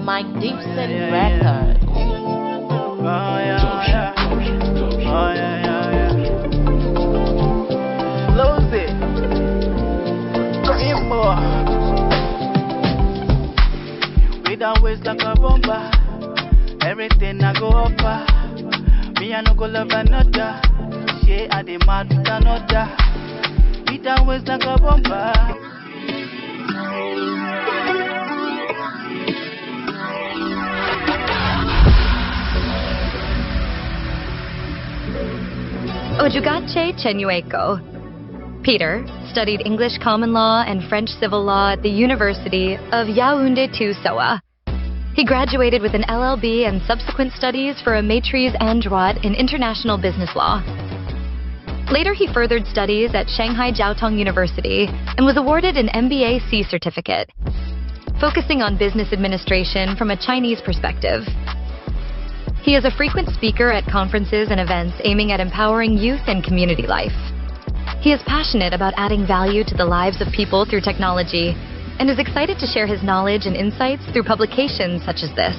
Magnificent record. Lose it. Rainbow. We done waste like a bomber. Everything I go offer. Me I no go love another. She I the mad with another. We done waste like a bomber. Ojugache Chenyueko. Peter studied English common law and French civil law at the University of Yaoundé 2 SOA. He graduated with an LLB and subsequent studies for a maîtrise en droit in international business law. Later, he furthered studies at Shanghai Jiao Tong University and was awarded an MBA C certificate, focusing on business administration from a Chinese perspective. He is a frequent speaker at conferences and events aiming at empowering youth and community life. He is passionate about adding value to the lives of people through technology and is excited to share his knowledge and insights through publications such as this.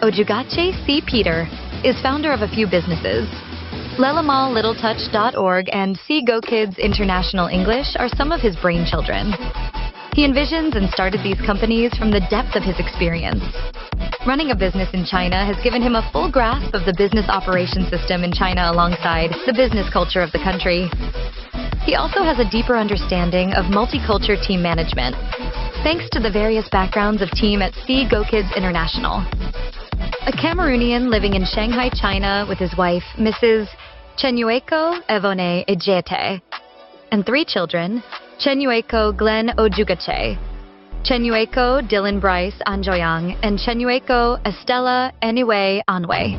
Ojugache C. Peter is founder of a few businesses. LelamalLittleTouch.org and See Go Kids International English are some of his brainchildren. He envisions and started these companies from the depth of his experience. Running a business in China has given him a full grasp of the business operation system in China alongside the business culture of the country. He also has a deeper understanding of multicultural team management, thanks to the various backgrounds of team at See Go Kids International. A Cameroonian living in Shanghai, China with his wife, Mrs. Chenyueko Evone Ejete, and 3 children, Chenyueko Glenn Ojugache, Chenyueko Dylan Bryce Anjoyang, and Chenyueko Estella Anyway Anway.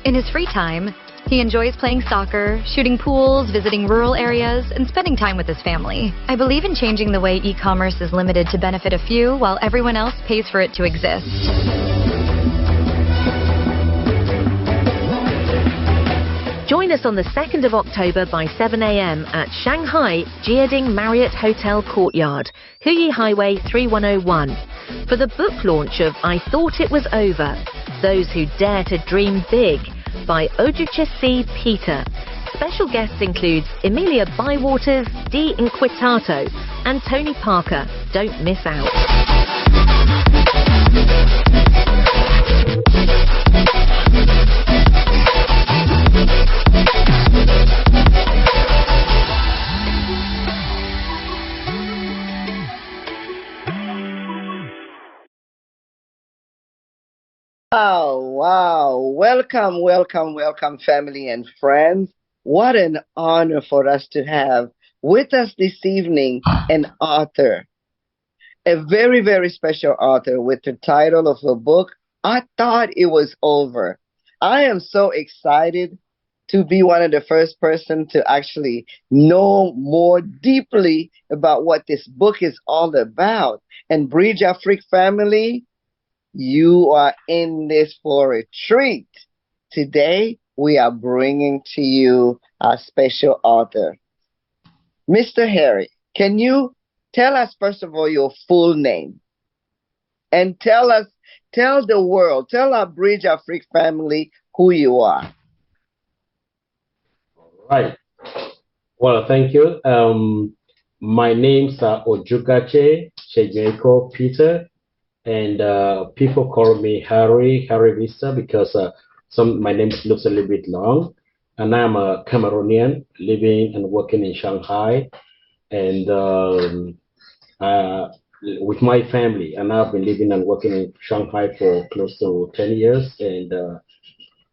In his free time, he enjoys playing soccer, shooting pools, visiting rural areas, and spending time with his family. I believe in changing the way e-commerce is limited to benefit a few while everyone else pays for it to exist. Join us on the 2nd of October by 7 a.m. at Shanghai Jiading Marriott Hotel Courtyard, Huyi Highway 3101, for the book launch of I Thought It Was Over, Those Who Dare to Dream Big, by Ojugache C. Peter. Special guests include Emilia Bywaters, D. Inquitato, and Tony Parker. Don't miss out. Oh, wow. Welcome, welcome, welcome, family and friends. What an honor for us to have with us this evening an author, a very, very special author with the title of a book, I Thought It Was Over. I am so excited to be one of the first person to actually know more deeply about what this book is all about. And Bridge Afrique family, you are in this for a treat. Today, we are bringing to you our special author. Mr. Harry, can you tell us, first of all, your full name? And tell the world, tell our Bridge Afrique family who you are. Right. Well, thank you. My name's Ojugache Chenyueko Peter. And people call me Harry Vista, because my name looks a little bit long. And I'm a Cameroonian living and working in Shanghai, and with my family. And I've been living and working in Shanghai for close to 10 years. And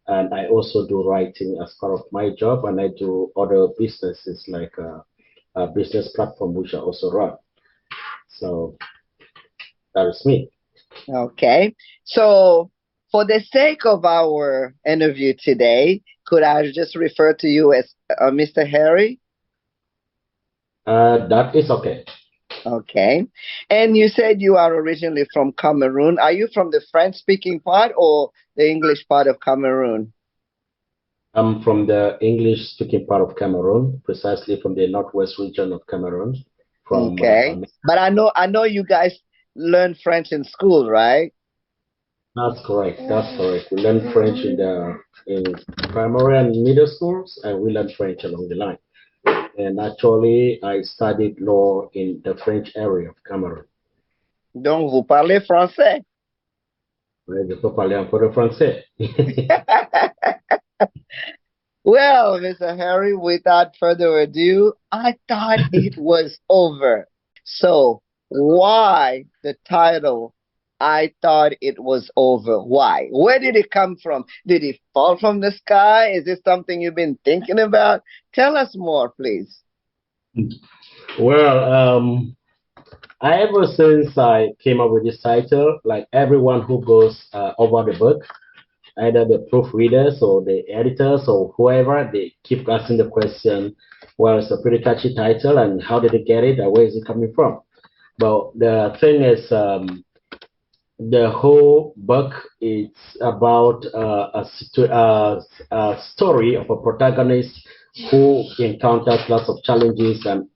I also do writing as part of my job, and I do other businesses like a business platform which I also run. So that is me. Okay, so for the sake of our interview today, could I just refer to you as Mr. Harry? That is okay. Okay, and you said you are originally from Cameroon. Are you from the French-speaking part or the English part of Cameroon? I'm from the English-speaking part of Cameroon, precisely from the northwest region of Cameroon. Okay, but I know you guys learn French in school, right? That's correct. That's correct. We learn French in primary and middle schools, and we learn French along the line. And actually, I studied law in the French area of Cameroon. Donc, vous parlez français. Ouais, je peux parler un peu de français. Well, Mr. Harry, without further ado, I thought it was over. So, why the title? I thought it was over. Why? Where did it come from? Did it fall from the sky? Is this something you've been thinking about? Tell us more, please. Well, ever since I came up with this title, like everyone who goes over the book, either the proofreaders or the editors or whoever, they keep asking the question, well, it's a pretty catchy title, and how did they get it, and where is it coming from? But the thing is, the whole book is about a story of a protagonist who encounters lots of challenges, and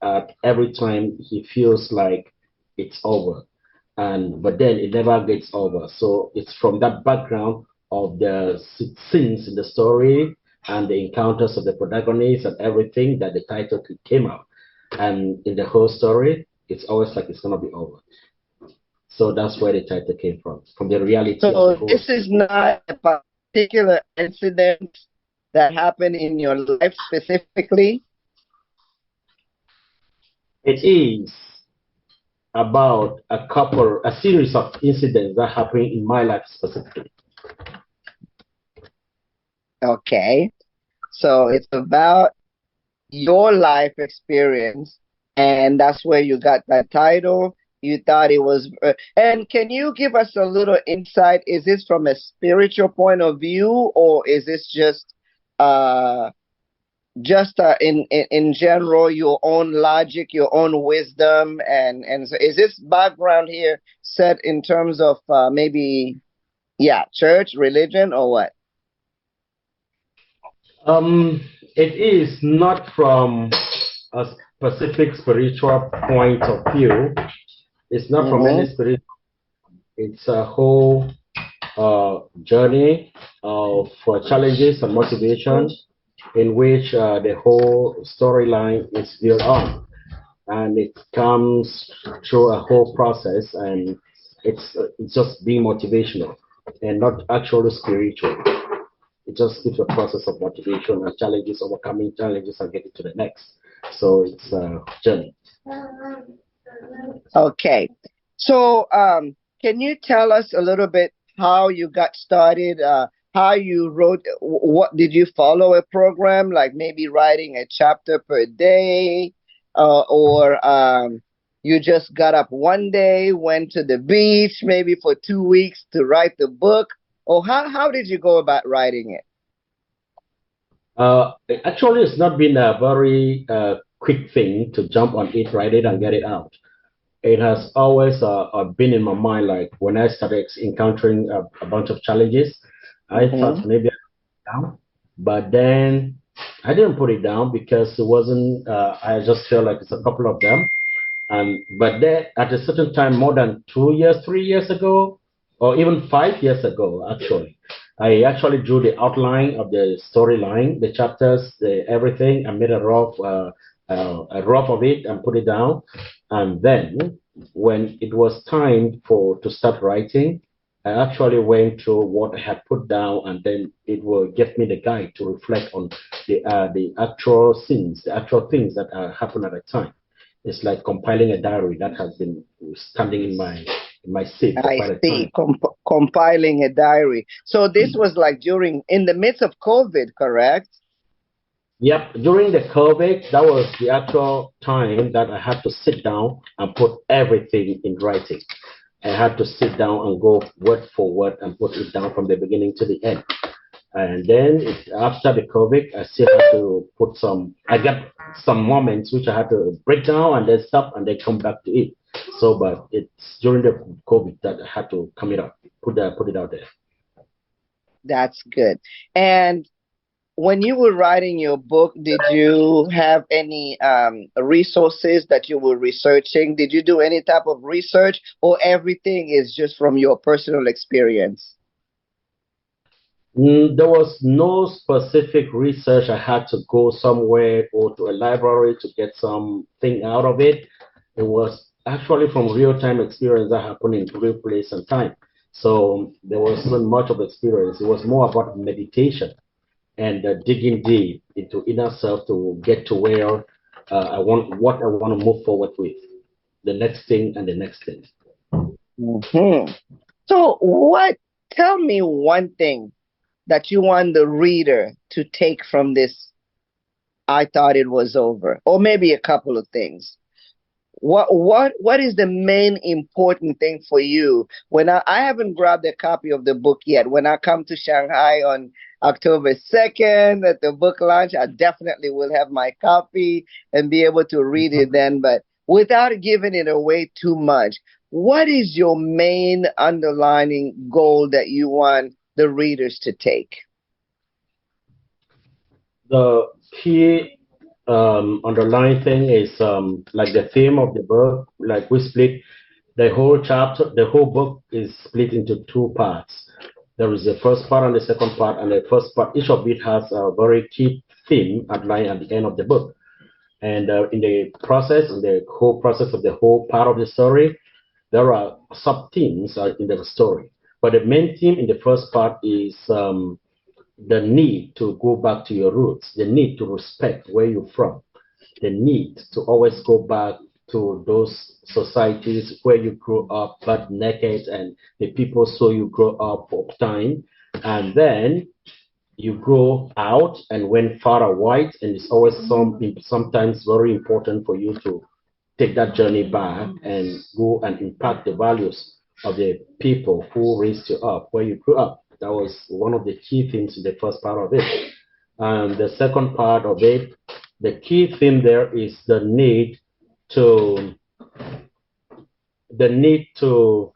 every time he feels like it's over, and but then it never gets over. So it's from that background of the scenes in the story and the encounters of the protagonist and everything that the title came out. And in the whole story, it's always like it's gonna be over. So that's where the title came from the reality of the So, whole this is story. not a particular incident that happened in your life specifically. It is about a series of incidents that happened in my life specifically. Okay. So, it's about your life experience, and that's where you got that title. You thought it was, and can you give us a little insight? Is this from a spiritual point of view, or is this uh, in general your own logic, your own wisdom, and so is this background here set in terms of maybe church, religion, or what? It is not from a specific spiritual point of view. It's not from any Mm-hmm. spirit. It's a whole journey of challenges and motivation in which the whole storyline is built on, and it comes through a whole process, and it's just being motivational and not actually spiritual. It just gives a process of motivation and challenges, overcoming challenges, and getting to the next. So it's a journey. Okay. So, can you tell us a little bit how you got started? How you wrote? What did you follow a program like maybe writing a chapter per day, or you just got up one day, went to the beach maybe for 2 weeks to write the book, or how did you go about writing it? Actually, it's not been a very quick thing to jump on it, write it, and get it out. It has always been in my mind. Like when I started encountering a bunch of challenges, I thought Mm-hmm. maybe I'd down, but then I didn't put it down because it wasn't. I just felt like it's a couple of them, and but then at a certain time, more than 2 years, 3 years ago, or even 5 years ago, actually, I actually drew the outline of the storyline, the chapters, the everything. I made a rough of it and put it down. And then when it was time for to start writing, I actually went through what I had put down, and then it will give me the guide to reflect on the actual scenes, the actual things that happened at the time. It's like compiling a diary that has been standing in my safe for I quite a see. time. Compiling a diary. So this was like in the midst of COVID, correct? Yep, during the COVID, that was the actual time that I had to sit down and put everything in writing. I had to sit down and go word for word and put it down from the beginning to the end. And then after the COVID, I still had to put I got some moments which I had to break down and then stop and then come back to it. So, but it's during the COVID that I had to come it up, put it out there. That's good. And when you were writing your book, did you have any resources that you were researching? Did you do any type of research, or everything is just from your personal experience? There was no specific research. I had to go somewhere or to a library to get something out of it. It was actually from real-time experience that happened in real place and time. So there wasn't much of experience. It was more about meditation and digging deep into inner self to get to where what I want to move forward with, the next thing and the next thing. Hmm. So, tell me one thing that you want the reader to take from this. I thought it was over, or maybe a couple of things. What is the main important thing for you? When I haven't grabbed a copy of the book yet. When I come to Shanghai on October 2nd at the book launch, I definitely will have my copy and be able to read it then. But without giving it away too much, what is your main underlining goal that you want the readers to take? The key underlying thing is like the theme of the book, like we split the whole chapter, the whole book is split into two parts. There is the first part and the second part, and the first part, each of it has a very key theme outlined at the end of the book. And in the process, in the whole process of the whole part of the story, there are sub themes in the story. But the main theme in the first part is the need to go back to your roots, the need to respect where you're from, the need to always go back to those societies where you grew up but naked and the people saw you grow up for time, and then you grow out and went far and wide, and it's always sometimes very important for you to take that journey back and go and impact the values of the people who raised you up where you grew up. That was one of the key things in the first part of it. And the second part of it, the key theme there is to the need to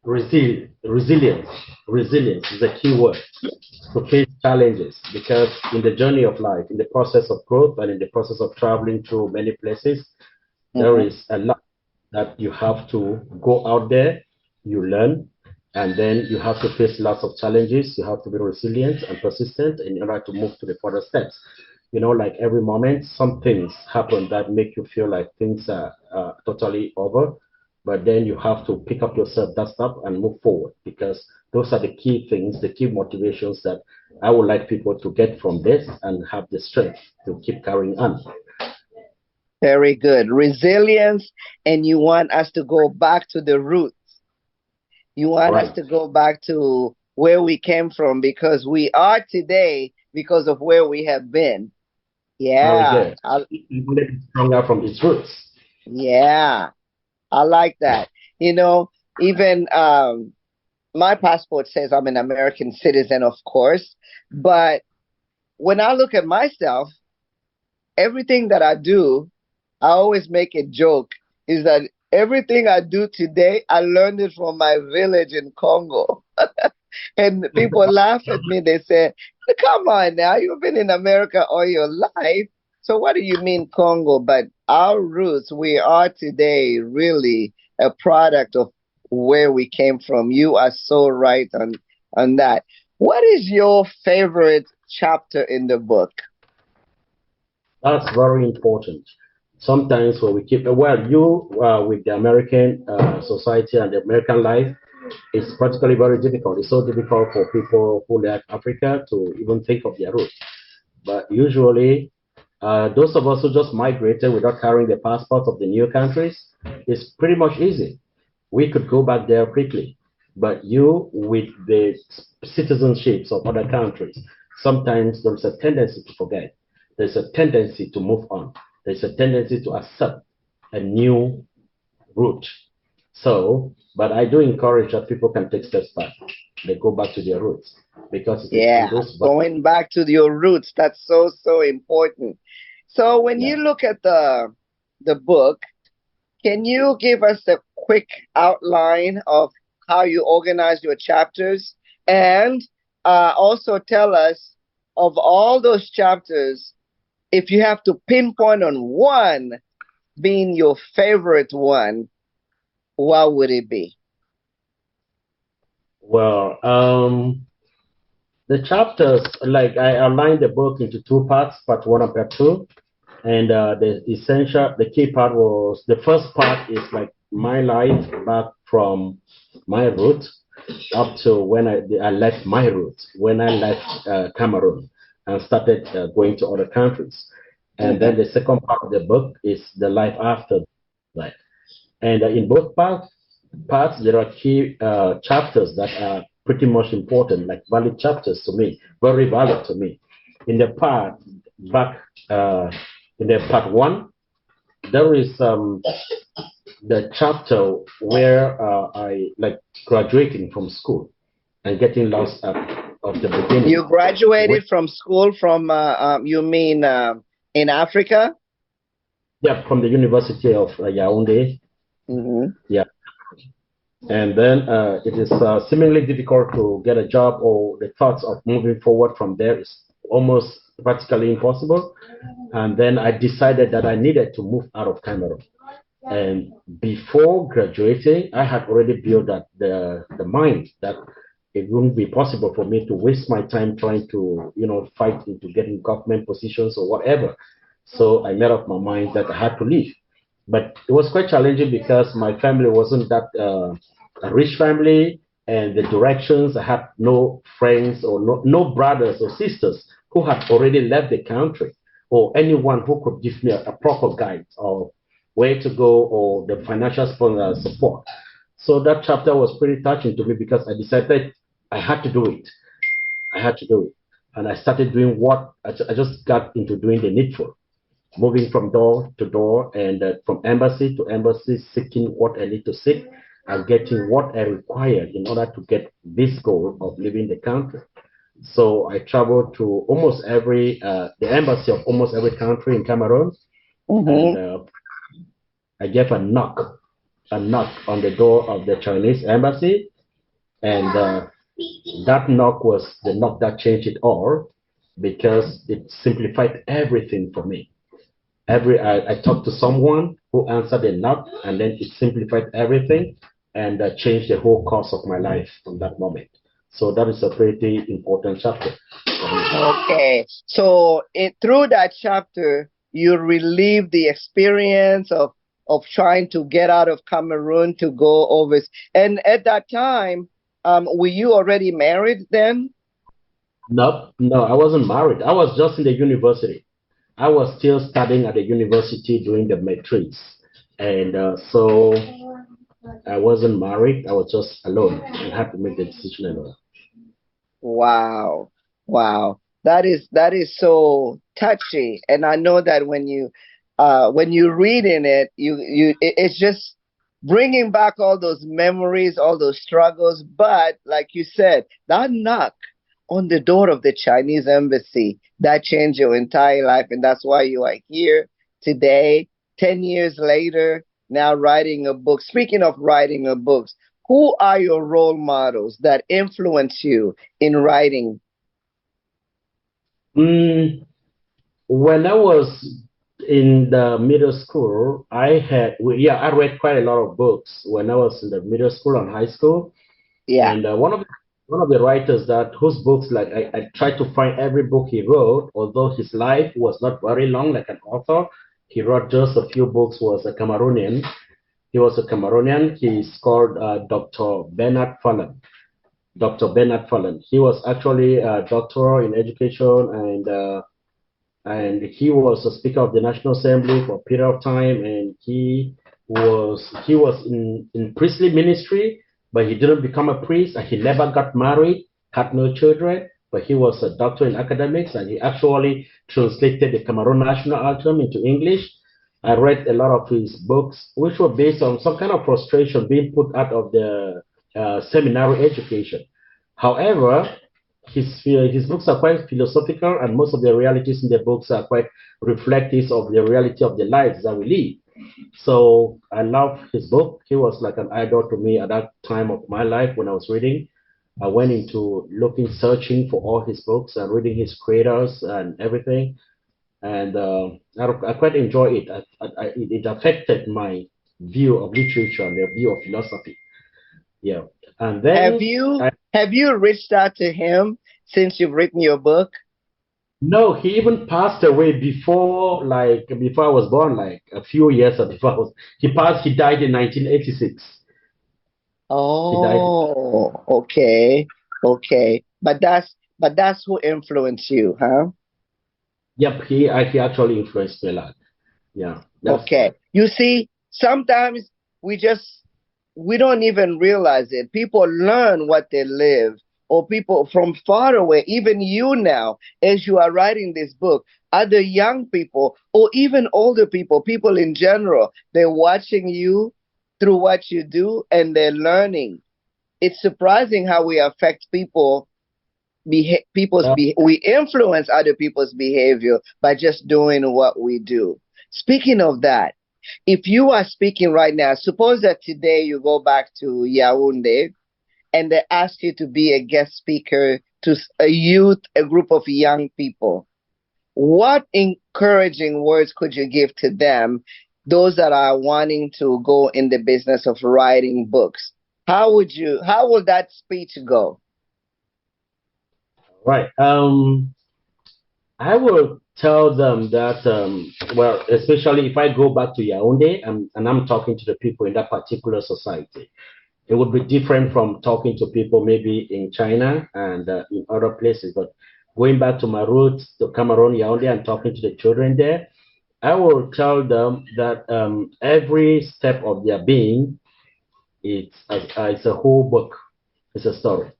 resilience. Resilience is a key word to face challenges, because in the journey of life, in the process of growth and in the process of traveling through many places, there is a lot that you have to go out there, you learn, and then you have to face lots of challenges. You have to be resilient and persistent in order to move to the further steps. You know, like every moment, some things happen that make you feel like things are totally over, but then you have to pick up yourself, dust up, and move forward, because those are the key things, the key motivations that I would like people to get from this and have the strength to keep carrying on. Very good. Resilience, and you want us to go back to the roots. You want us to go back to where we came from, because we are today because of where we have been. Yeah. Stronger from its roots. Yeah. I like that. You know, even my passport says I'm an American citizen, of course. But when I look at myself, everything that I do, I always make a joke, is that everything I do today, I learned it from my village in Congo. And people laugh at me. They say, come on now, you've been in America all your life. So what do you mean Congo? But our roots, we are today really a product of where we came from. You are so right on that. What is your favorite chapter in the book? That's very important. Sometimes when we keep, well, you with the American society and the American life, it's practically very difficult. It's so difficult for people who left Africa to even think of their roots. But usually, those of us who just migrated without carrying the passport of the new countries, it's pretty much easy. We could go back there quickly. But you, with the citizenships of other countries, sometimes there's a tendency to forget. There's a tendency to move on. There's a tendency to accept a new route. So, but I do encourage that people can take steps back. They go back to their roots, because going back to your roots, that's so important. So when you look at the book, can you give us a quick outline of how you organize your chapters, and also tell us, of all those chapters, if you have to pinpoint on one being your favorite one, what would it be? Well, the chapters, like I outlined the book into two parts, part one and part two. And the key part was the first part is like my life back from my roots up to when I left my roots, when I left Cameroon and started going to other countries. And then the second part of the book is the life after that. And in both parts, there are key chapters that are pretty much important, like valid chapters to me, very valid to me. In the part back in the part one, there is the chapter where I like graduating from school and getting lost at of the beginning. You graduated from school from you mean in Africa? Yeah, from the University of Yaoundé. Yeah. And then it is seemingly difficult to get a job, or the thoughts of moving forward from there is almost practically impossible. And then I decided that I needed to move out of Cameroon. And before graduating, I had already built that the mind that it wouldn't be possible for me to waste my time trying to, fight into getting government positions or whatever. So I made up my mind that I had to leave. But it was quite challenging because my family wasn't that a rich family, and the directions, I had no friends or no brothers or sisters who had already left the country, or anyone who could give me a proper guide of where to go or the financial support. So that chapter was pretty touching to me because I decided I had to do it. I had to do it. And I started doing what I just got into doing the needful, moving from door to door and from embassy to embassy, seeking what I need to seek and getting what I require in order to get this goal of leaving the country. So I traveled to almost the embassy of almost every country in Cameroon. And I gave a knock on the door of the Chinese embassy. And that knock was the knock that changed it all, because it simplified everything for me. I talked to someone who answered the knock, and then it simplified everything and changed the whole course of my life from that moment. So that is a pretty important chapter. Okay, so through that chapter, you relive the experience of trying to get out of Cameroon to go over. And at that time, were you already married then? No, I wasn't married. I was just in the university. I was still studying at the university doing the matrix, and so I wasn't married. I was just alone and had to make the decision alone. Wow, wow, that is so touchy. And I know that when you read in it, it's just bringing back all those memories, all those struggles. But like you said, that knock on the door of the Chinese embassy, that changed your entire life. And that's why you are here today, 10 years later, now writing a book. Speaking of writing a book, who are your role models that influence you in writing? When I was in the middle school, I read quite a lot of books when I was in the middle school and high school. Yeah. And one of the writers whose books, like I tried to find every book he wrote, although his life was not very long, like an author. He wrote just a few books. Was a Cameroonian. He was a Cameroonian. He's called Dr. Bernard Fallon. Dr. Bernard Fallon. He was actually a doctor in education, and he was a speaker of the National Assembly for a period of time, and he was in priestly ministry, but he didn't become a priest, and he never got married, had no children, but he was a doctor in academics, and he actually translated the Cameroon national anthem into English. I read a lot of his books, which were based on some kind of frustration being put out of the seminary education. However, his books are quite philosophical, and most of the realities in the books are quite reflective of the reality of the lives that we live. So I love his book. He was like an idol to me at that time of my life when I was reading. I went into searching for all his books and reading his creators and everything. And I quite enjoy it. It affected my view of literature and the view of philosophy. Yeah. And then have you reached out to him since you've written your book? No, he even passed away before I was born, like a few years before he died in 1986. He died. Oh, okay. Okay. But that's who influenced you, huh? Yep, he actually influenced me a lot. Yeah. Okay. You see, sometimes we don't even realize it. People learn what they live, or people from far away, even you now, as you are writing this book, other young people, or even older people, people in general, they're watching you through what you do and they're learning. It's surprising how we affect we influence other people's behavior by just doing what we do. Speaking of that, if you are speaking right now, suppose that today you go back to Yaoundé and they ask you to be a guest speaker to a youth, a group of young people. What encouraging words could you give to them, those that are wanting to go in the business of writing books? How would that speech go? Right. I will tell them that, well, especially if I go back to Yaoundé and I'm talking to the people in that particular society, it would be different from talking to people maybe in China and in other places. But going back to my roots, to Cameroon, Yaoundé, and talking to the children there, I will tell them that every step of their being it's a whole book, it's a story.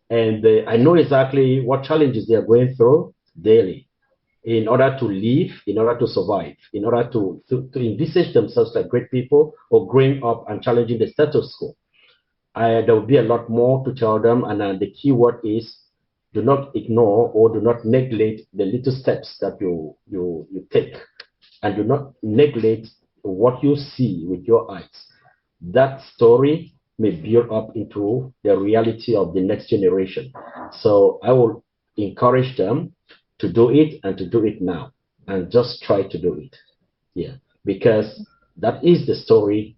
And I know exactly what challenges they are going through daily in order to live, in order to survive, in order to envisage themselves like great people or growing up and challenging the status quo. There will be a lot more to tell them, and the key word is do not ignore or do not neglect the little steps that you take, and do not neglect what you see with your eyes. That story may build up into the reality of the next generation. So I will encourage them to do it and to do it now, and just try to do it. Yeah, because that is the story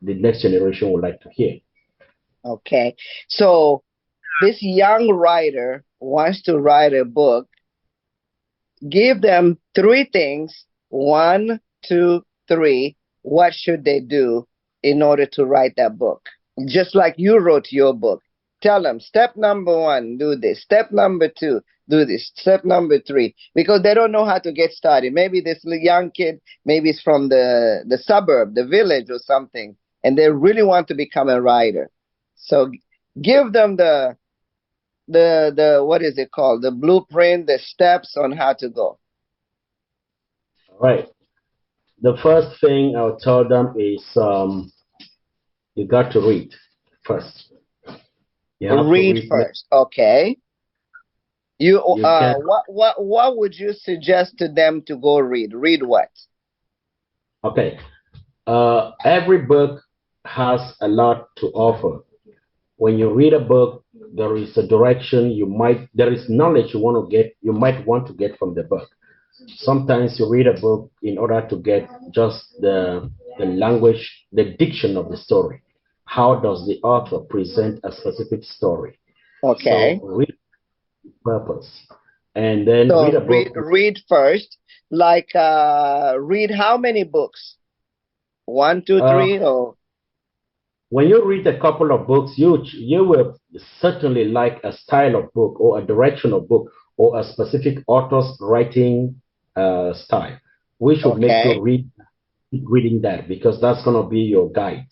the next generation would like to hear. Okay. So this young writer wants to write a book. Give them three things. One, two, three. What should they do in order to write that book? Just like you wrote your book. Tell them, step number one, do this. Step number two, do this. Step number three. Because they don't know how to get started. Maybe this young kid, maybe it's from the suburb, the village or something, and they really want to become a writer. So give them the what is it called? The blueprint, the steps on how to go. All right. The first thing I'll tell them is you got to read first. You have Read to read first, okay. What would you suggest to them to go read? Read what? Okay. Every book has a lot to offer. When you read a book, there is a direction there is knowledge you might want to get from the book. Sometimes you read a book in order to get just the language, the diction of the story. How does the author present a specific story? Okay. So read purpose. And then so read a book. Read first. Like read how many books? One, two, three, or when you read a couple of books, you will certainly like a style of book or a direction of book or a specific author's writing style. We should make you reading that, because that's going to be your guide.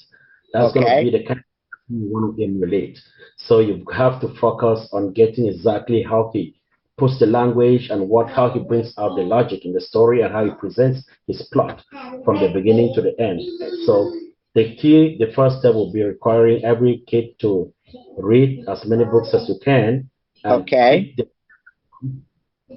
That's going to be the kind of you want to emulate. So you have to focus on getting exactly how he puts the language and how he brings out the logic in the story and how he presents his plot from the beginning to the end. So the first step will be requiring every kid to read as many books as you can.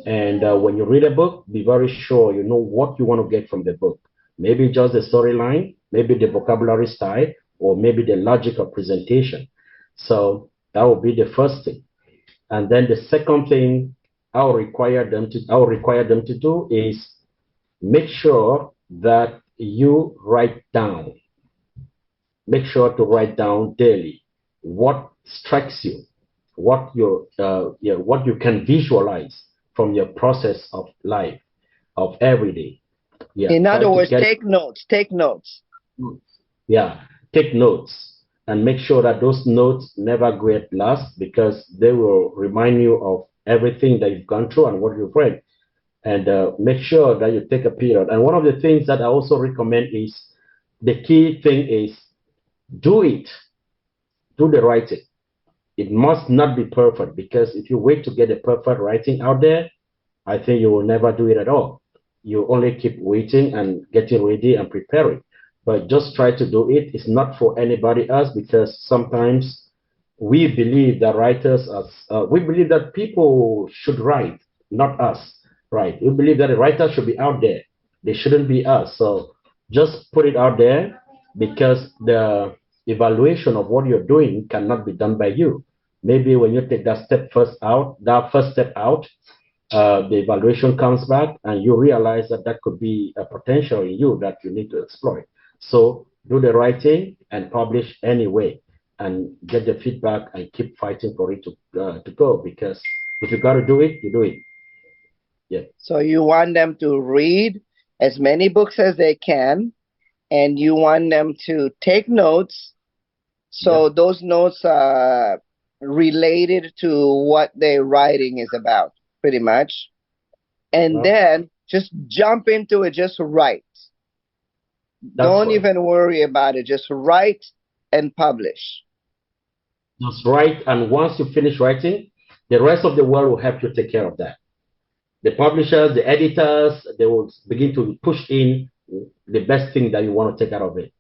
And when you read a book, be very sure you know what you want to get from the book. Maybe just the storyline, maybe the vocabulary style, or maybe the logic of presentation. So that will be the first thing. And then the second thing I will require them to do is make sure that you write down. Make sure to write down daily. what strikes you, what what you can visualize from your process of life, of every day. Yeah. In Try other to words, get take notes. Take notes. yeah, take notes and make sure that those notes never get lost because they will remind you of everything that you've gone through and what you've read. And make sure that you take a period. And one of the things that I also recommend is the key thing is do it, do the writing. It must not be perfect because if you wait to get a perfect writing out there, I think you will never do it at all. You only keep waiting and getting ready and preparing. But just try to do it. It's not for anybody else because sometimes we believe that we believe that people should write, not us, right? We believe that a writer should be out there. They shouldn't be us. So just put it out there because the evaluation of what you're doing cannot be done by you. Maybe when you take that first step out, the evaluation comes back and you realize that that could be a potential in you that you need to exploit. So do the writing and publish anyway and get the feedback and keep fighting for it to go because if you got to do it, you do it. Yeah. So you want them to read as many books as they can, and you want them to take notes. So Yeah. those notes are related to what their writing is about, pretty much. And Well, then just jump into it, just write. that's Don't right. even worry about it. Just write and publish. Just write, and once you finish writing, the rest of the world will help you take care of that. The publishers, the editors, they will begin to push in the best thing that you want to take out of it.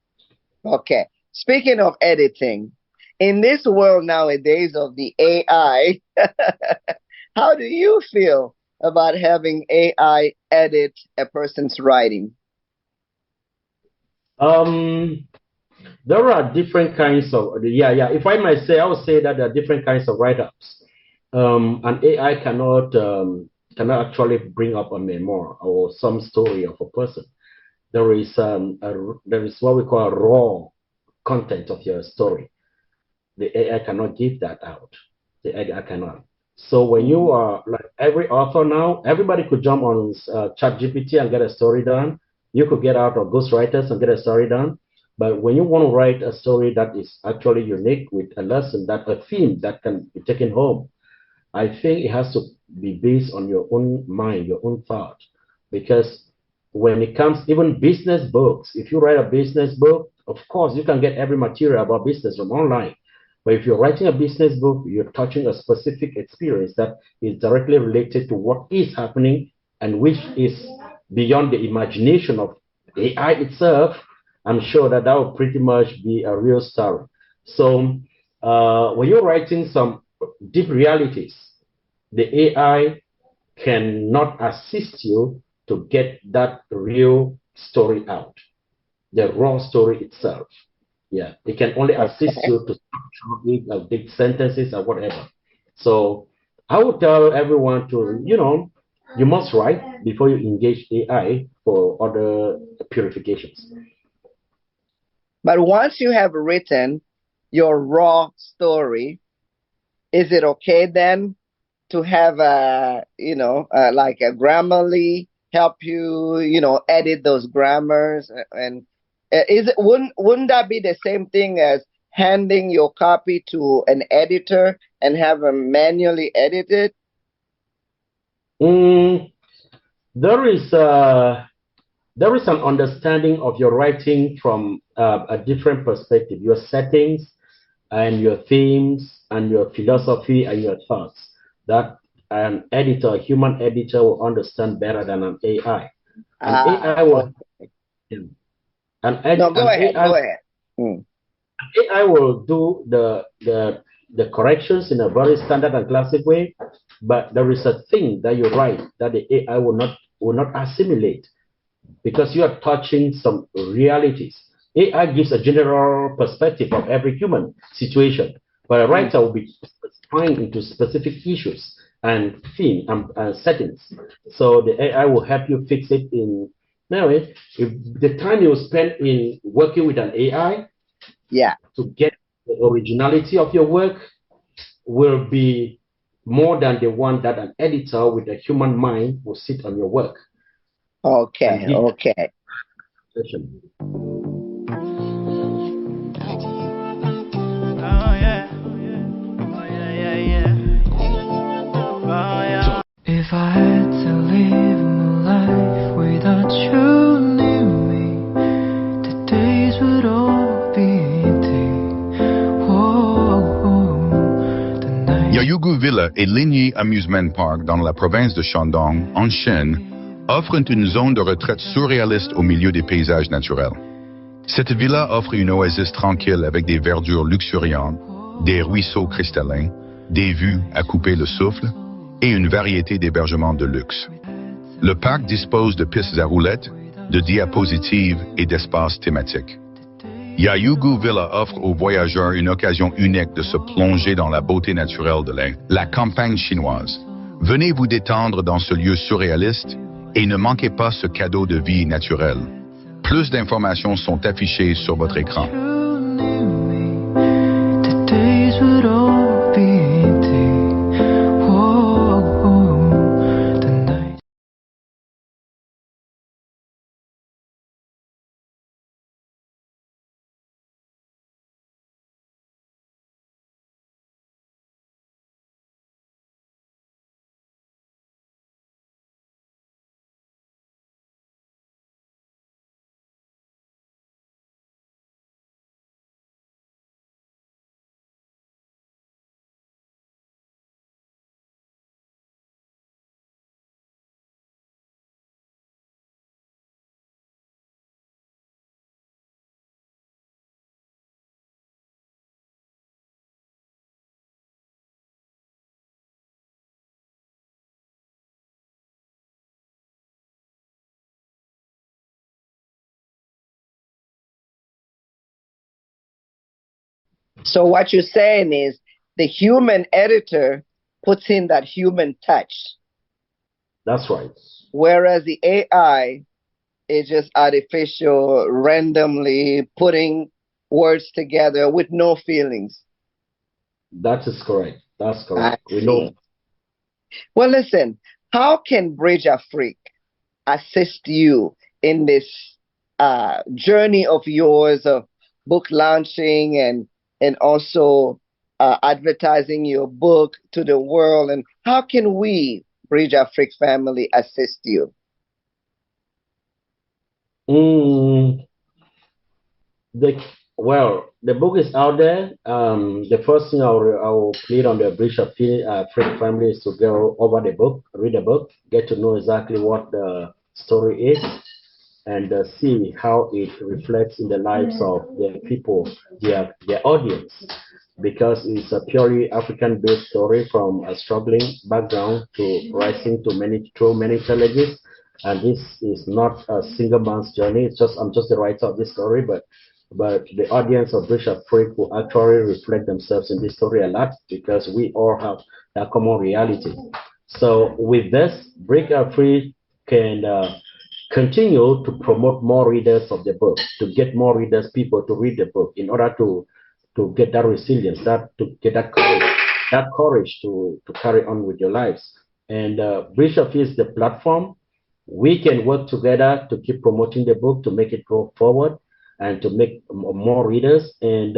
Okay. Speaking of editing, in this world nowadays of the AI, how do you feel about having AI edit a person's writing? Um, there are different kinds of If I might say, I would say that there are different kinds of write-ups. An AI cannot actually bring up a memoir or some story of a person. There is what we call a raw content of your story. The AI cannot give that out. The AI cannot. So when you are like every author now, everybody could jump on ChatGPT and get a story done. You could get out of ghostwriters and get a story done. But when you want to write a story that is actually unique with a lesson, that a theme that can be taken home, I think it has to be based on your own mind, your own thought. Because when it comes, even business books, if you write a business book, of course, you can get every material about business from online. But if you're writing a business book, you're touching a specific experience that is directly related to what is happening and which is beyond the imagination of AI itself. I'm sure that that will pretty much be a real story. So when you're writing some deep realities, the AI cannot assist you to get that real story out, the raw story itself. Yeah, it can only assist you to structure it, big sentences or whatever. So I would tell everyone to, you must write before you engage AI for other purifications. But once you have written your raw story, is it okay then to have like a Grammarly help you, edit those grammars? And wouldn't that be the same thing as handing your copy to an editor and have them manually edit it? Mm, there is an understanding of your writing from a different perspective, your settings and your themes and your philosophy and your thoughts that an editor, a human editor, will understand better than an AI. An AI will, Okay. No, go an ahead. AI, Go ahead. Hmm. AI will do the corrections in a very standard and classic way, but there is a thing that you write that the AI will not assimilate because you are touching some realities. AI gives a general perspective of every human situation, but a writer will be specifying into specific issues and theme and settings. So the AI will help you fix it in. Now, if the time you spend in working with an AI Yeah. to get the originality of your work will be more than the one that an editor with a human mind will sit on your work. Okay, okay. Oh yeah. Oh yeah, yeah. Oh yeah. If I had to live my life without you near me, the days would all be empty. The night. Yayugu Villa et Ligny Amusement Park dans la province de Shandong, en Chine, offrent une zone de retraite surréaliste au milieu des paysages naturels. Cette villa offre une oasis tranquille avec des verdures luxuriantes, des ruisseaux cristallins, des vues à couper le souffle et une variété d'hébergements de luxe. Le parc dispose de pistes à roulettes, de diapositives et d'espaces thématiques. Yayugu Villa offre aux voyageurs une occasion unique de se plonger dans la beauté naturelle de la campagne chinoise. Venez vous détendre dans ce lieu surréaliste et ne manquez pas ce cadeau de vie naturelle. Plus d'informations sont affichées sur votre écran. So what you're saying is the human editor puts in that human touch. That's right. Whereas the AI is just artificial, randomly putting words together with no feelings. That is correct. That's correct. I We know. see. Well, listen, how can Bridge Afrique assist you in this journey of yours of book launching and also advertising your book to the world? And how can we, Bridge Afrique family, assist you? The book is out there. The first thing I will plead on the Bridge Afrique family is to go over the book, read the book, get to know exactly what the story is, and see how it reflects in the lives of the people, their audience, because it's a purely African-based story from a struggling background to rising to through many challenges. And this is not a single man's journey. I'm just the writer of this story, but the audience of Bridge Afrique will actually reflect themselves in this story a lot because we all have that common reality. So with this, Bridge Afrique can continue to promote more readers of the book, to get more readers, people to read the book in order to get that resilience, to get that courage to carry on with your lives. And Bridge Afrique is the platform. We can work together to keep promoting the book, to make it go forward and to make more readers. And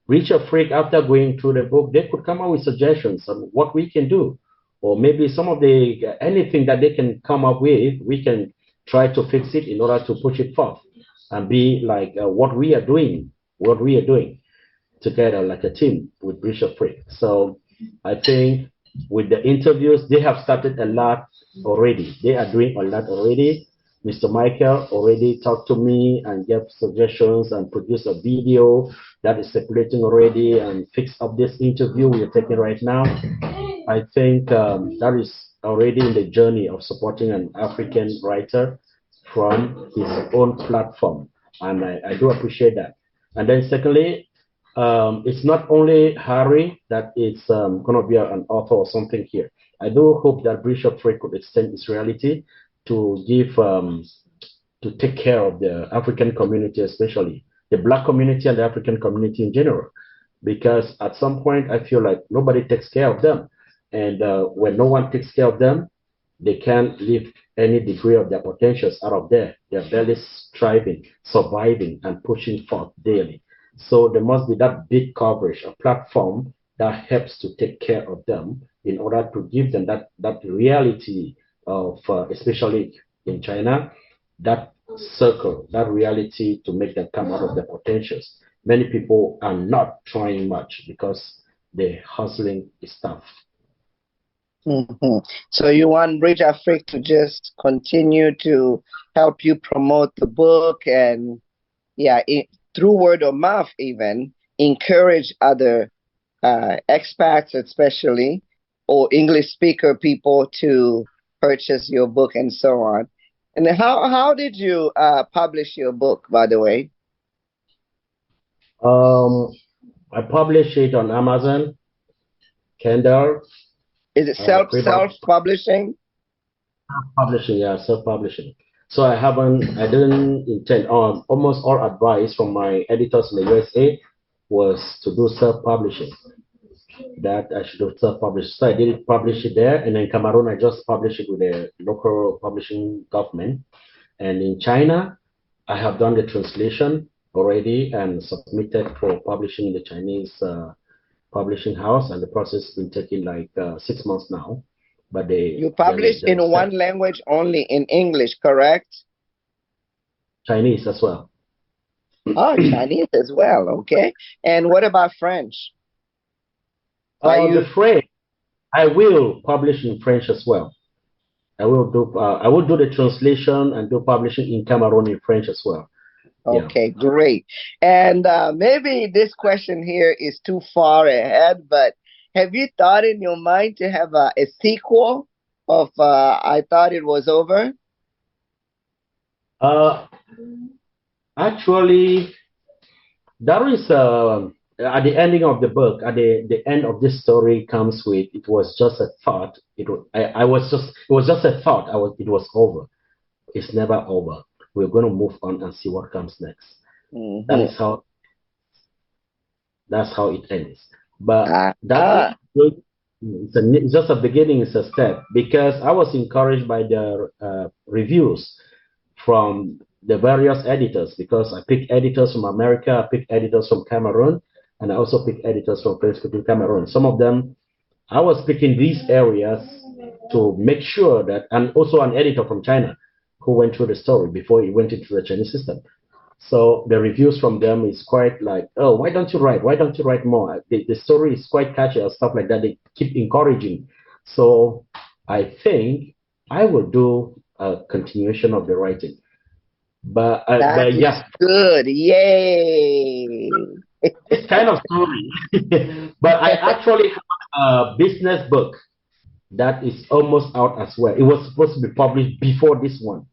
Bridge Afrique, after going through the book, they could come up with suggestions on what we can do, or maybe some of anything that they can come up with, we can try to fix it in order to push it forth and be like what we are doing together like a team with Bridge Afrique. So I think with the interviews, they have started a lot already. They are doing a lot already. Mr. Michael already talked to me and gave suggestions and produced a video that is circulating already and fixed up this interview we are taking right now. I think that is already in the journey of supporting an African writer from his own platform. And I do appreciate that. And then secondly, it's not only Harry that is going to be an author or something here. I do hope that Bridge Afrique could extend its reality to give, to take care of the African community, especially the Black community and the African community in general. because at some point I feel like nobody takes care of them. And when no one takes care of them, they can't live any degree of their potentials out of there. They're barely striving, surviving, and pushing forth daily. So there must be that big coverage, a platform that helps to take care of them in order to give them that reality of, especially in China, that circle, that reality to make them come out of their potentials. Many people are not trying much because the hustling is tough. So you want Bridge Afrique to just continue to help you promote the book and, through word of mouth, even encourage other expats, especially, or English speaker people to purchase your book and so on. And how did you publish your book, by the way? I publish it on Amazon, Kindle. Is it self-publishing? Publishing, yeah, self-publishing. So I didn't intend, almost all advice from my editors in the USA was to do self-publishing, that I should do self-publish. So I did publish it there, and in Cameroon, I just published it with the local publishing government. And in China, I have done the translation already and submitted for publishing in the Chinese publishing house, and the process has been taking like 6 months now. But you published in one language only, in English, correct? Chinese as well. Oh, Chinese as well. Okay. And what about French? The French, I will publish in French as well. I will do the translation and do publishing in Cameroon in French as well. Okay, great. And maybe this question here is too far ahead, but have you thought in your mind to have a sequel of I Thought It Was Over? Actually, there is at the ending of the book, at the end of this story comes with, it was just a thought. It was just a thought. It was over. It's never over. We're going to move on and see what comes next. That's how it ends. But it's just a beginning, it's a step, because I was encouraged by the reviews from the various editors, because I picked editors from America, I picked editors from Cameroon, and I also picked editors from French-speaking Cameroon. Some of them, I was picking these areas to make sure that, and also an editor from China who went through the story before it went into the Chinese system. So the reviews from them is quite like, oh, why don't you write? Why don't you write more? The story is quite catchy or stuff like that. They keep encouraging. So I think I will do a continuation of the writing. But yeah, good. Yay! It's kind of story. But I actually have a business book that is almost out as well. It was supposed to be published before this one,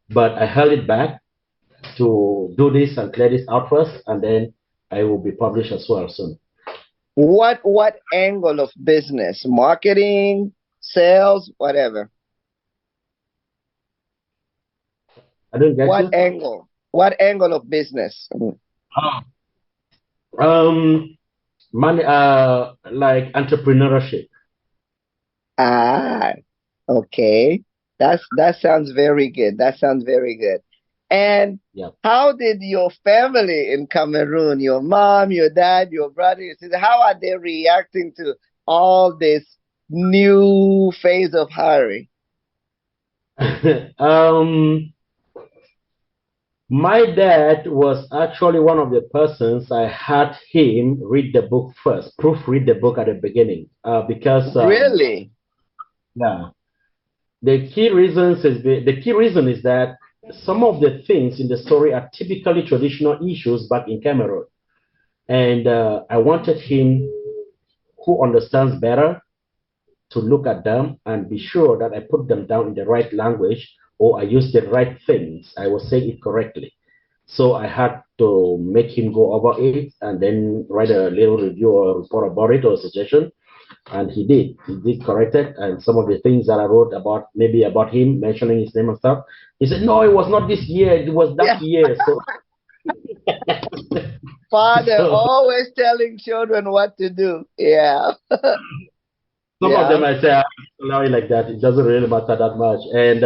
but I held it back to do this and clear this out first, and then I will be published as well soon. What angle of business? Marketing, sales, whatever? I don't get what angle? What angle of business? Money, like entrepreneurship. Okay. That sounds very good. That sounds very good. And how did your family in Cameroon, your mom, your dad, your brother, your sister, how are they reacting to all this new phase of Harry? My dad was actually one of the persons I had him read the book first, proofread the book at the beginning, because really, yeah. The key reason is that some of the things in the story are typically traditional issues back in Cameroon, and I wanted him, who understands better, to look at them and be sure that I put them down in the right language, or I use the right things, I will say it correctly. So I had to make him go over it and then write a little review or report about it or a suggestion. And he did correct it. And some of the things that I wrote about, maybe about him, mentioning his name and stuff, he said, no, it was not this year, it was that year. So Father So always telling children what to do. Yeah. some of Yeah. them I say, "I allow it like that. It doesn't really matter that much." And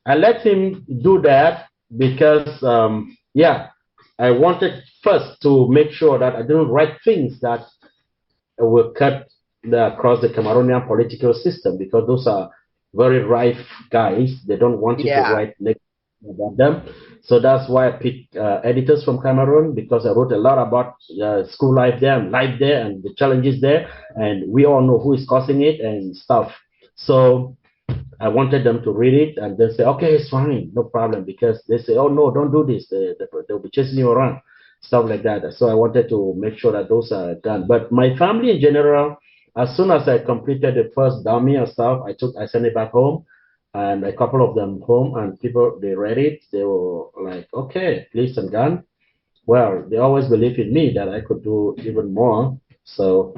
I let him do that because, yeah, I wanted first to make sure that I didn't write things that will cut across the Cameroonian political system, because those are very rife guys. They don't want you to Yeah. write negative about them. So that's why I picked editors from Cameroon, because I wrote a lot about school life there and life there and the challenges there. And we all know who is causing it and stuff. So I wanted them to read it and then say, okay, it's fine, no problem. Because they say, oh, no, don't do this. They'll be chasing you around, stuff like that. So I wanted to make sure that those are done. But my family in general, as soon as I completed the first dummy and stuff, I sent it back home, and a couple of them home, and people, they read it. They were like, okay, please and done. Well, they always believed in me that I could do even more. So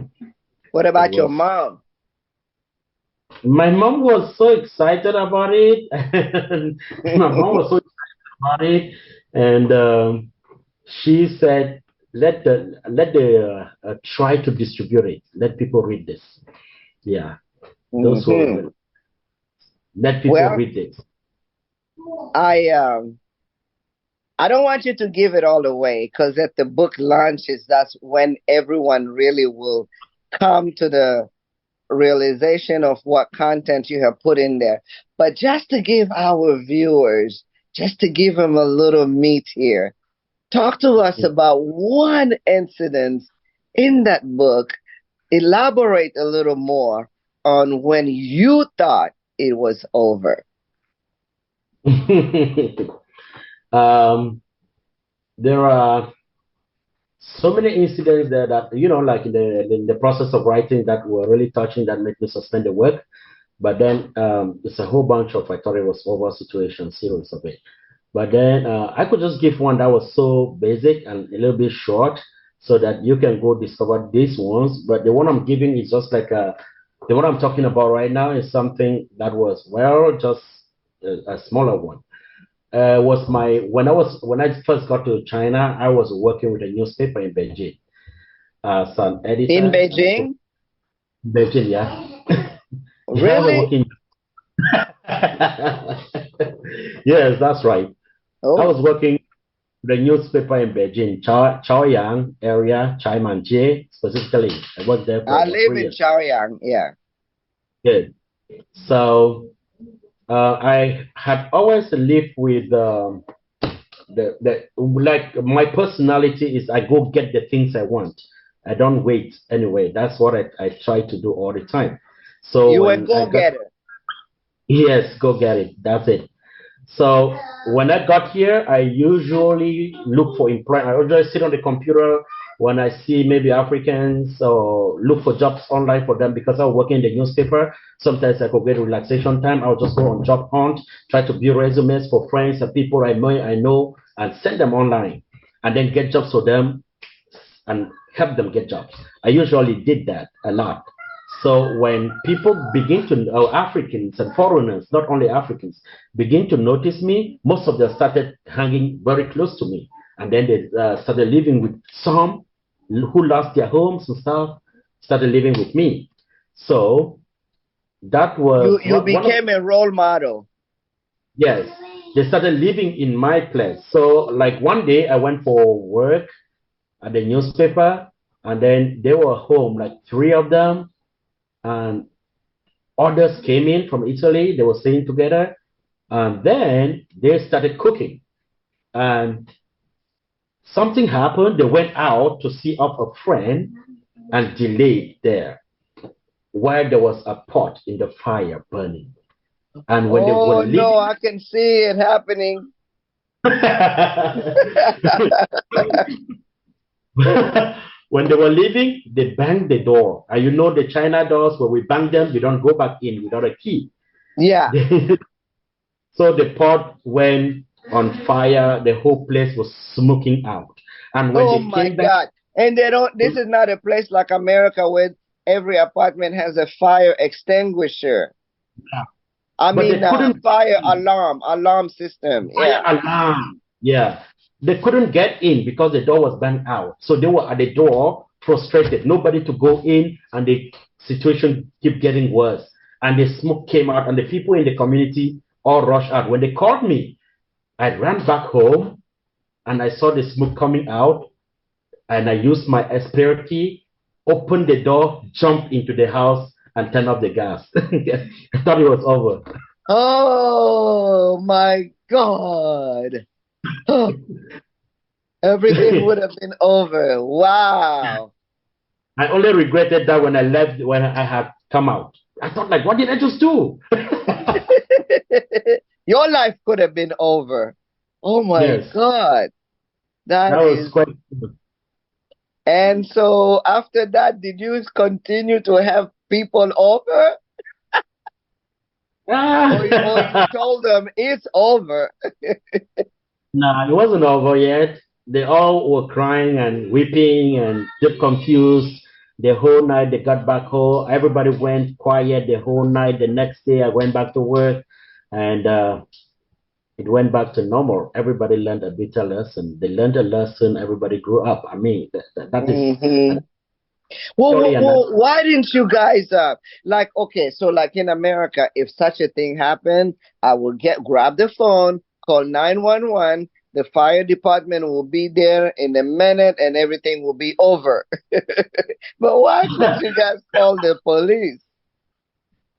What it about your was. mom? My mom was so excited about it. And my mom was so excited about it, and she said, "Let the try to distribute it. Let people read this." Yeah, those Hmm. who let people Well, read it. I I don't want you to give it all away, because at the book launches, that's when everyone really will come to the realization of what content you have put in there. But just to give our viewers, just to give them a little meat here, talk to us about one incident in that book. Elaborate a little more on when you thought it was over. um, there are so many incidents there that, like in the process of writing, that were really touching, that made me suspend the work. But then it's a whole bunch of, I thought it was over situation, series of it. But then I could just give one that was so basic and a little bit short, so that you can go discover these ones. But the one I'm giving is just like the one I'm talking about right now is something that was, well, just a smaller one. Was my when I first got to China, I was working with a newspaper in Beijing as an In editor. Beijing? Beijing, yeah. Yeah, I was Really? working. Yes, that's right. I Oh, was working the newspaper in Beijing, Chaoyang area, Chaimanjie specifically. I worked there for I about live 3 years. in Chaoyang. Yeah. Good. So I had always lived with the like, my personality is, I go get the things I want. I don't wait anyway. That's what I try to do all the time. So You a when I got, go-getter. yes, go get it. That's it. So when I got here, I usually look for employment. I always sit on the computer when I see maybe Africans, or look for jobs online for them, because I was working in the newspaper. Sometimes I could get relaxation time. I'll just go on job hunt, try to build resumes for friends and people I know, and send them online, and then get jobs for them and help them get jobs. I usually did that a lot. So when people begin to know, Africans and foreigners, not only Africans, begin to notice me, most of them started hanging very close to me. And then they started living with some who lost their homes and stuff, started living with me. So that was You one of, became a role model. yes, they started living in my place. So like one day I went for work at the newspaper, and then they were home, like three of them, and others came in from Italy. They were staying together, and then they started cooking. And something happened. They went out to see up a friend and delayed there, while there was a pot in the fire burning. And when they were Oh no, leaving, I can see it happening. when they were leaving, they banged the door. And you know the China doors, when we bang them, you don't go back in without a key. Yeah. So the pot went on fire. The whole place was smoking out. And when Oh they my came back, God. And they don't, this is not a place like America where every apartment has a fire extinguisher. I but they mean, couldn't fire alarm system. fire Yeah. alarm. Yeah. they couldn't get in because the door was banged out. So they were at the door, frustrated, nobody to go in, and the situation kept getting worse. And the smoke came out, and the people in the community all rushed out. When they called me, I ran back home, and I saw the smoke coming out, and I used my spare key, opened the door, jumped into the house, and turned off the gas. I thought it was over. Oh my God. Everything would have been over. Wow. I only regretted that when I left, when I had come out. I thought, like, what did I just do? Your life could have been over. Oh my Yes. God. That was quite. And so after that, did you continue to have people over? Or you told them it's over? No, it wasn't over yet. They all were crying and weeping and just confused the whole night. They got back home. Everybody went quiet the whole night. The next day, I went back to work, and it went back to normal. Everybody learned a bitter lesson. They learned a lesson. Everybody grew up. I mean, that is. Well, why didn't you guys like, okay, so like in America, if such a thing happened, I will grab the phone, call 911, the fire department will be there in a minute and everything will be over. But why couldn't you guys call the police?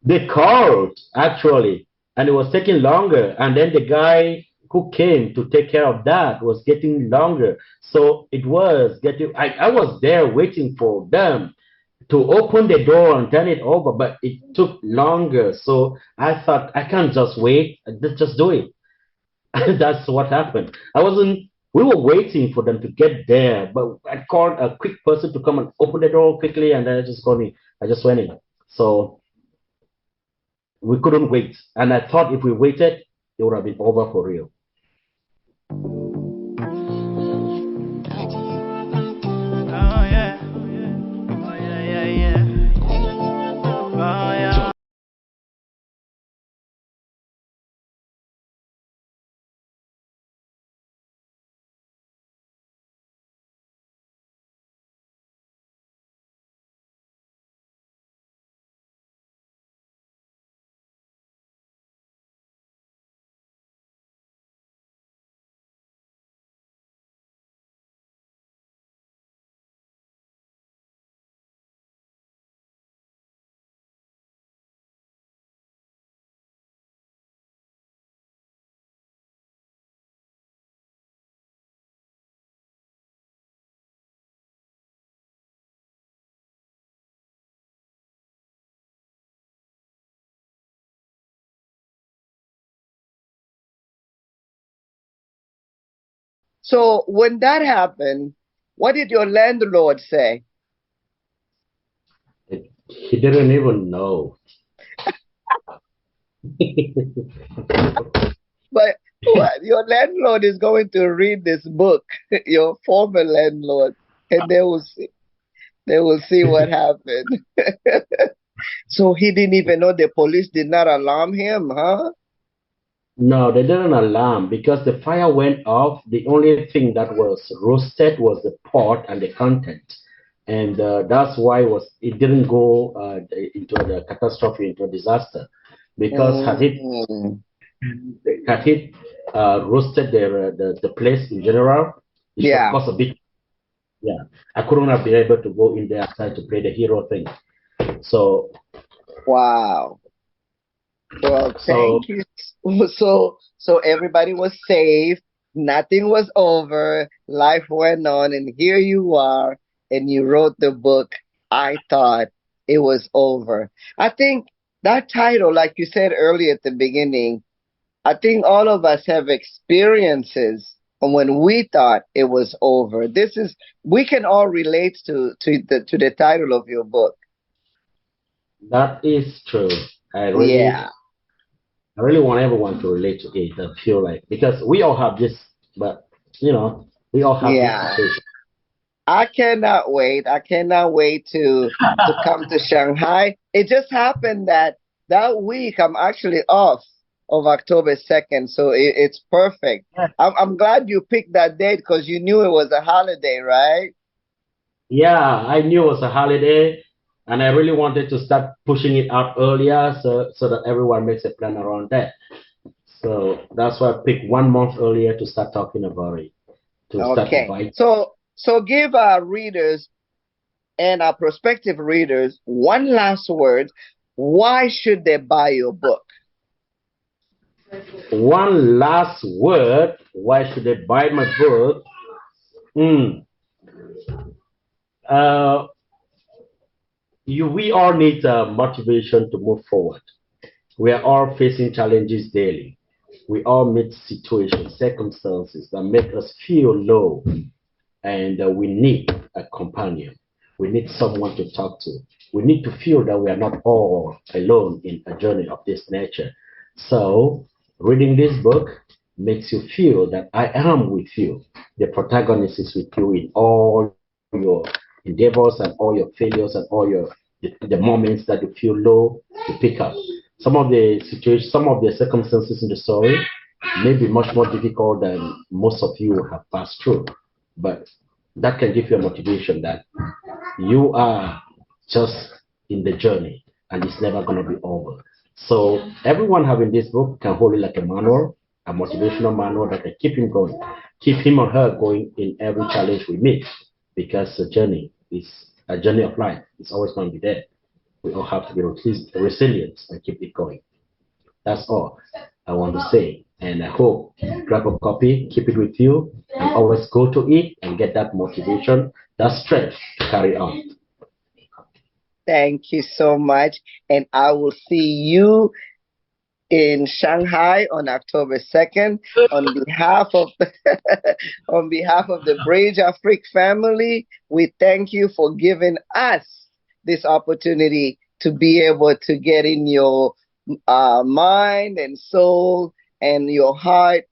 They called, actually, and it was taking longer. And then the guy who came to take care of that was getting longer. So it was getting, I was there waiting for them to open the door and turn it over, but it took longer. So I thought, I can't just wait, just do it. That's what happened. We were waiting for them to get there, but I called a quick person to come and open the door quickly, and then I just went in. So we couldn't wait. And I thought if we waited, it would have been over for real. So when that happened, what did your landlord say? He didn't even know. But what? Your landlord is going to read this book, your former landlord, and they will see what happened. So he didn't even know, the police did not alarm him, huh? No, they didn't alarm because the fire went off. The only thing that was roasted was the pot and the content. And that's why it didn't go into the catastrophe, into a disaster. Because had it roasted the place in general, it would cost a bit. Yeah, I couldn't have been able to go in there outside to play the hero thing. So. Wow. Well, thank you. So everybody was safe. Nothing was over. Life went on, and here you are, and you wrote the book. I thought it was over. I think that title, like you said earlier at the beginning, I think all of us have experiences when we thought it was over. We can all relate to the title of your book. That is true. I really want everyone to relate to it and feel like, because we all have this, but we all have this situation. I cannot wait. I cannot wait to come to Shanghai. It just happened that week I'm actually off of October 2nd, so it's perfect. I'm glad you picked that date because you knew it was a holiday, right? Yeah, I knew it was a holiday, and I really wanted to start pushing it out earlier so that everyone makes a plan around that. So that's why I picked 1 month earlier to start talking about it, to start Okay. inviting. So give our readers and our prospective readers one last word. Why should they buy your book? One last word. Why should they buy my book? We all need motivation to move forward. We are all facing challenges daily. We all meet situations, circumstances that make us feel low, and we need a companion. We need someone to talk to. We need to feel that we are not all alone in a journey of this nature. So, reading this book makes you feel that I am with you. The protagonist is with you in all your endeavors and all your failures and all the moments that you feel low to pick up. Some of the situations, some of the circumstances in the story may be much more difficult than most of you have passed through, but that can give you a motivation that you are just in the journey and it's never going to be over. So everyone having this book can hold it like a manual, a motivational manual that can keep him going, keep him or her going in every challenge we meet, because the journey is a journey of life. It's always going to be there. We all have to be resilient and keep it going. That's all I want to say. And I hope you grab a copy, keep it with you, and always go to it and get that motivation, that strength to carry on. Thank you so much. And I will see you in Shanghai on October 2nd on behalf of on behalf of the Bridge Afrique family. We thank you for giving us this opportunity to be able to get in your mind and soul and your heart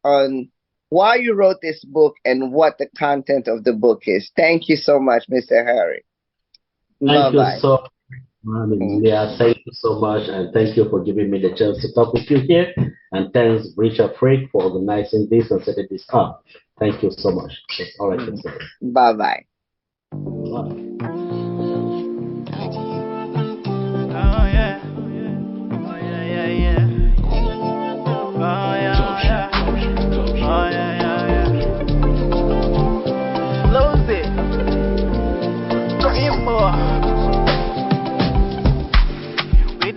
on why you wrote this book and what the content of the book is. Thank you so much, Mr. Harry. Thank Bye-bye. you so much, Emilia. Thank you so much, and thank you for giving me the chance to talk with you here. And thanks, Bridge Afrique, for organizing this and setting this up. Thank you so much. That's all I can say. Bye-bye. Bye.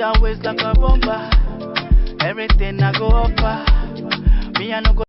Always like a bomber, everything I go offer. Me I no go